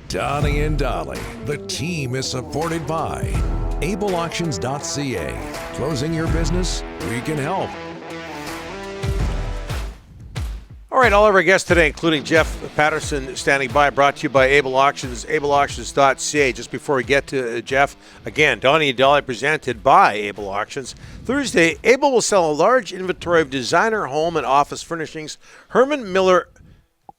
Donnie and Dolly. The team is supported by ableauctions.ca. Closing your business? We can help. All right, all of our guests today, including Jeff Paterson, standing by, brought to you by Able Auctions, ableauctions.ca. Just before we get to Jeff, again, Donnie and Dolly presented by Able Auctions. Thursday, Able will sell a large inventory of designer home and office furnishings. Herman Miller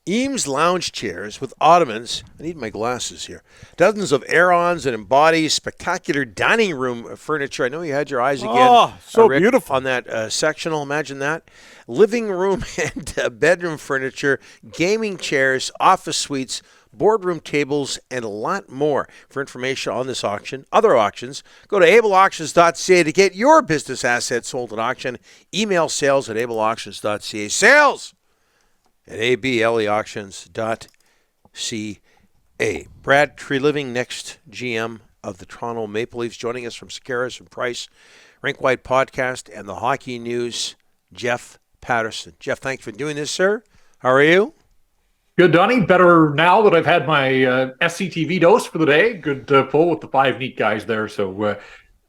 Eames lounge chairs with ottomans. I need my glasses here. Dozens of air-ons and embodies spectacular dining room furniture. I know you had your eyes again. Oh, so Rick, beautiful. on that sectional. Imagine that. Living room and bedroom furniture, gaming chairs, office suites, boardroom tables, and a lot more. For information on this auction, other auctions, go to ableauctions.ca to get your business assets sold at auction. Email sales at ableauctions.ca. Sales at ableauctions.ca. Brad Treliving, next GM of the Toronto Maple Leafs, joining us from Sekeres and Price, Rink White Podcast, and the Hockey News, Jeff Paterson. Jeff, thanks for doing this, sir. How are you? Good, Donnie. Better now that I've had my SCTV dose for the day. Good pull with the five neat guys there. So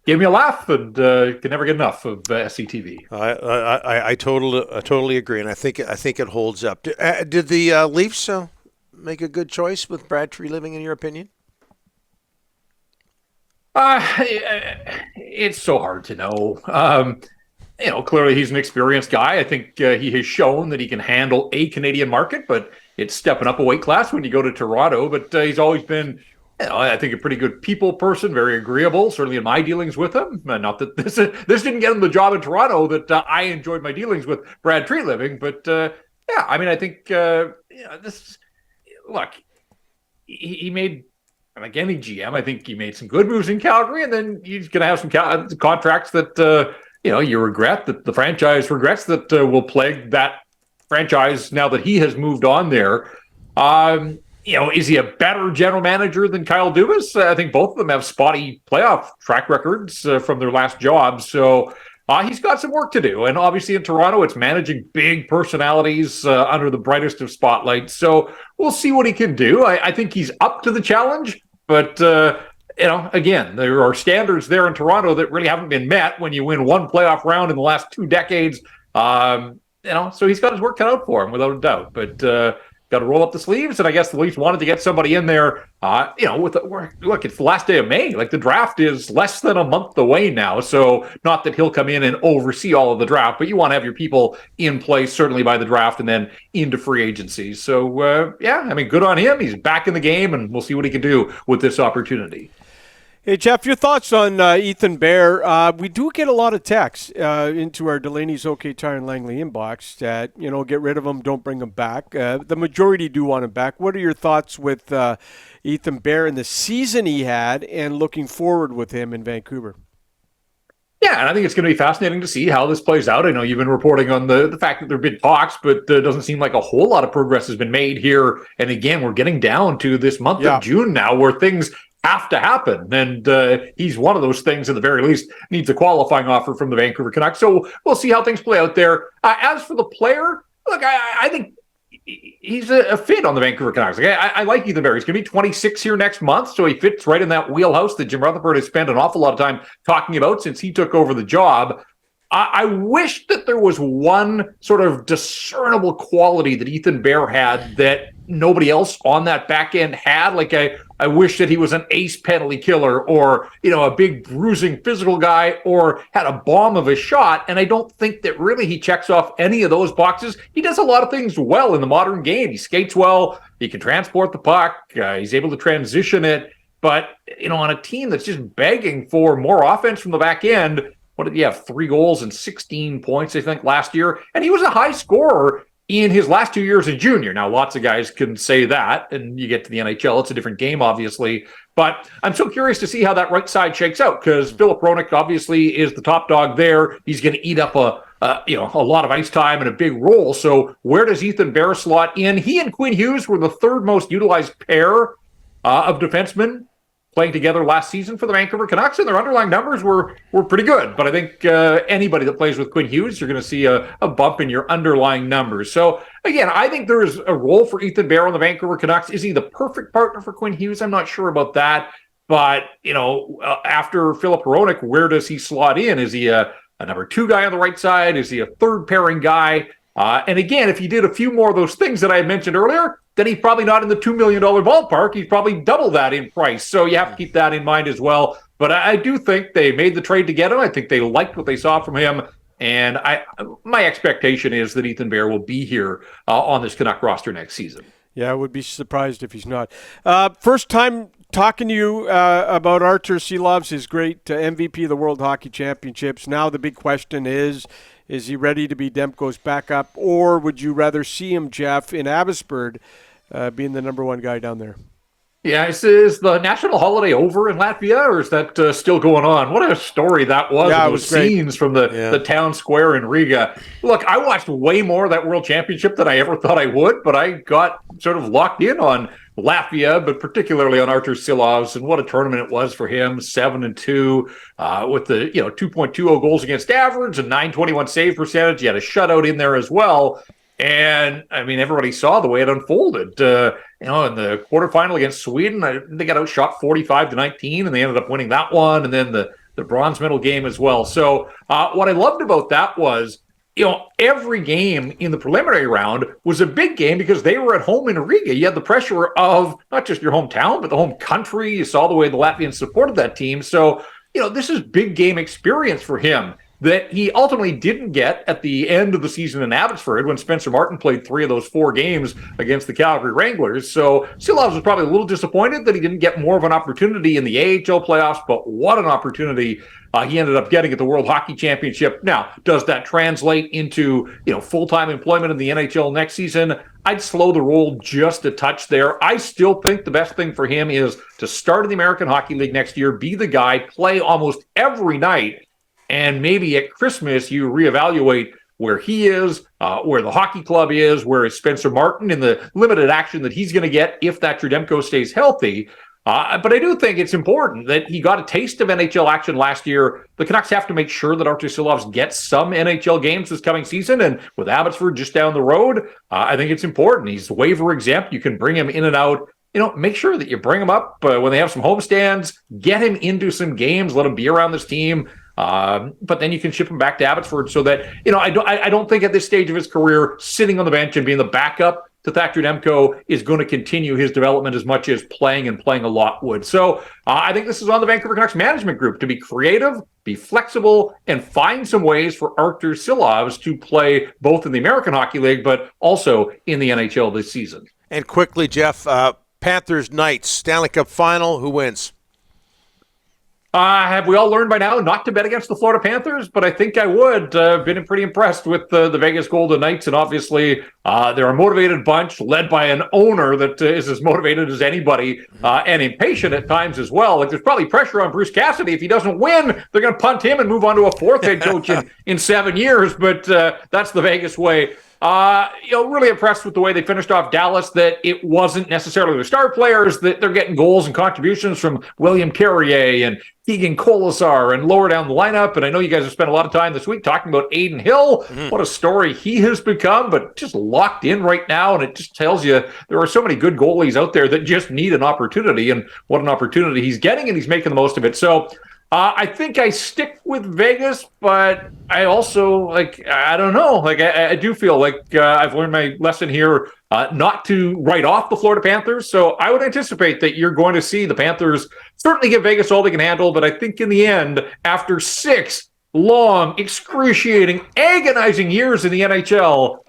gave me a laugh, and can never get enough of SCTV. I totally agree, and I think it holds up. Did the Leafs make a good choice with Brad Treliving, in your opinion? It's so hard to know. Clearly he's an experienced guy. I think he has shown that he can handle a Canadian market, but it's stepping up a weight class when you go to Toronto. But he's always been, I think, a pretty good people person, very agreeable, certainly in my dealings with him. Not that this didn't get him the job in Toronto, that I enjoyed my dealings with Brad Treliving. But, I think, look, he made, and again, he GM, I think he made some good moves in Calgary, and then he's going to have some contracts that, you regret, that the franchise regrets, that will plague that franchise now that he has moved on there. Is he a better general manager than Kyle Dubas? I think both of them have spotty playoff track records from their last jobs. So he's got some work to do. And obviously in Toronto, it's managing big personalities under the brightest of spotlights. So we'll see what he can do. I think he's up to the challenge, but again, there are standards there in Toronto that really haven't been met when you win one playoff round in the last 2 decades. So he's got his work cut out for him, without a doubt. But got to roll up the sleeves, and I guess the Leafs wanted to get somebody in there. Look, it's the last day of May. Like, the draft is less than a month away now. So not that he'll come in and oversee all of the draft, but you want to have your people in place certainly by the draft and then into free agency. So good on him. He's back in the game, and we'll see what he can do with this opportunity. Hey, Jeff, your thoughts on Ethan Bear? We do get a lot of texts into our Delaney's OK Tire and Langley inbox that, get rid of him, don't bring him back. The majority do want him back. What are your thoughts with Ethan Bear and the season he had and looking forward with him in Vancouver? Yeah, and I think it's going to be fascinating to see how this plays out. I know you've been reporting on the fact that there have been talks, but it doesn't seem like a whole lot of progress has been made here. And again, we're getting down to this month of June now where things have to happen, and he's one of those things, at the very least, needs a qualifying offer from the Vancouver Canucks. So we'll see how things play out there. As for the player, look, I think he's a fit on the Vancouver Canucks. I like Ethan Bear. He's going to be 26 here next month, so he fits right in that wheelhouse that Jim Rutherford has spent an awful lot of time talking about since he took over the job. I wish that there was one sort of discernible quality that Ethan Bear had that nobody else on that back end had. Like, I wish that he was an ace penalty killer, or, a big bruising physical guy, or had a bomb of a shot. And I don't think that really he checks off any of those boxes. He does a lot of things well in the modern game. He skates well. He can transport the puck. He's able to transition it. But, on a team that's just begging for more offense from the back end, what did he have? 3 goals and 16 points, I think, last year. And he was a high scorer in his last 2 years as junior. Now, lots of guys can say that, and you get to the NHL, it's a different game, obviously. But I'm so curious to see how that right side shakes out, because Filip Hronek obviously is the top dog there. He's going to eat up a lot of ice time and a big role. So where does Ethan Bear slot in? He and Quinn Hughes were the third most utilized pair of defensemen playing together last season for the Vancouver Canucks, and their underlying numbers were pretty good. But I think anybody that plays with Quinn Hughes, you're going to see a bump in your underlying numbers. So again, I think there is a role for Ethan Bear on the Vancouver Canucks. Is he the perfect partner for Quinn Hughes? I'm not sure about that. But, after Filip Hronek, where does he slot in? Is he a number 2 guy on the right side? Is he a third pairing guy? And again, if he did a few more of those things that I had mentioned earlier, then he's probably not in the $2 million ballpark. He's probably double that in price. So you have to keep that in mind as well. But I do think they made the trade to get him. I think they liked what they saw from him. And my expectation is that Ethan Bear will be here on this Canuck roster next season. Yeah, I would be surprised if he's not. First time talking to you about Arturs Silovs, his great MVP of the World Hockey Championships. Now the big question is he ready to be Demko's backup, or would you rather see him, Jeff, in Abbotsford being the number 1 guy down there? Yeah, is the national holiday over in Latvia, or is that still going on? What a story that was. Yeah, those scenes from the town square in Riga. Look, I watched way more of that World Championship than I ever thought I would, but I got sort of locked in on Latvia, but particularly on Arturs Silovs, and what a tournament it was for him. 7-2 with the 2.20 goals against average and .921 save percentage. He had a shutout in there as well. And I mean, everybody saw the way it unfolded. In the quarterfinal against Sweden, they got outshot 45-19, and they ended up winning that one. And then the bronze medal game as well. So what I loved about that was, every game in the preliminary round was a big game because they were at home in Riga. You had the pressure of not just your hometown, but the home country. You saw the way the Latvians supported that team. So, this is big game experience for him that he ultimately didn't get at the end of the season in Abbotsford when Spencer Martin played 3 of those 4 games against the Calgary Wranglers. So Silovs was probably a little disappointed that he didn't get more of an opportunity in the AHL playoffs, but what an opportunity he ended up getting at the World Hockey Championship. Now, does that translate into, full-time employment in the NHL next season? I'd slow the roll just a touch there. I still think the best thing for him is to start in the American Hockey League next year, be the guy, play almost every night, and maybe at Christmas you reevaluate where he is, where the hockey club is, where is Spencer Martin in the limited action that he's going to get if that Trudemko stays healthy. But I do think it's important that he got a taste of NHL action last year. The Canucks have to make sure that Arturs Silovs gets some NHL games this coming season. And with Abbotsford just down the road, I think it's important. He's waiver exempt. You can bring him in and out. Make sure that you bring him up when they have some homestands, get him into some games, let him be around this team. But then you can ship him back to Abbotsford so that, I don't think at this stage of his career, sitting on the bench and being the backup to Thatcher Demko is going to continue his development as much as playing a lot would. So I think this is on the Vancouver Canucks management group to be creative, be flexible, and find some ways for Arturs Silovs to play both in the American Hockey League, but also in the NHL this season. And quickly, Jeff, Panthers Knights, Stanley Cup Final, who wins? Have we all learned by now not to bet against the Florida Panthers? But I think I would. Been pretty impressed with the Vegas Golden Knights, and obviously they're a motivated bunch led by an owner that is as motivated as anybody and impatient at times as well. Like, there's probably pressure on Bruce Cassidy. If he doesn't win, they're going to punt him and move on to a 4th head coach in 7 years. But that's the Vegas way. Really impressed with the way they finished off Dallas, that it wasn't necessarily the star players, that they're getting goals and contributions from William Carrier and Keegan Colasar and lower down the lineup. And I know you guys have spent a lot of time this week talking about Aiden Hill. What a story he has become, but just locked in right now. And it just tells you there are so many good goalies out there that just need an opportunity, and what an opportunity he's getting, and he's making the most of it. So I think I stick with Vegas, but I also, I don't know. I do feel like I've learned my lesson here not to write off the Florida Panthers. So I would anticipate that you're going to see the Panthers certainly give Vegas all they can handle. But I think in the end, after 6 long, excruciating, agonizing years in the NHL,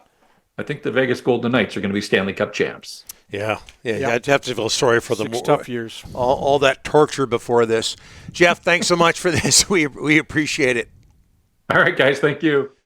I think the Vegas Golden Knights are going to be Stanley Cup champs. Yeah. I'd have to feel sorry for them. 6 tough years. All that torture before this. Jeff, thanks so much for this. We appreciate it. All right, guys. Thank you.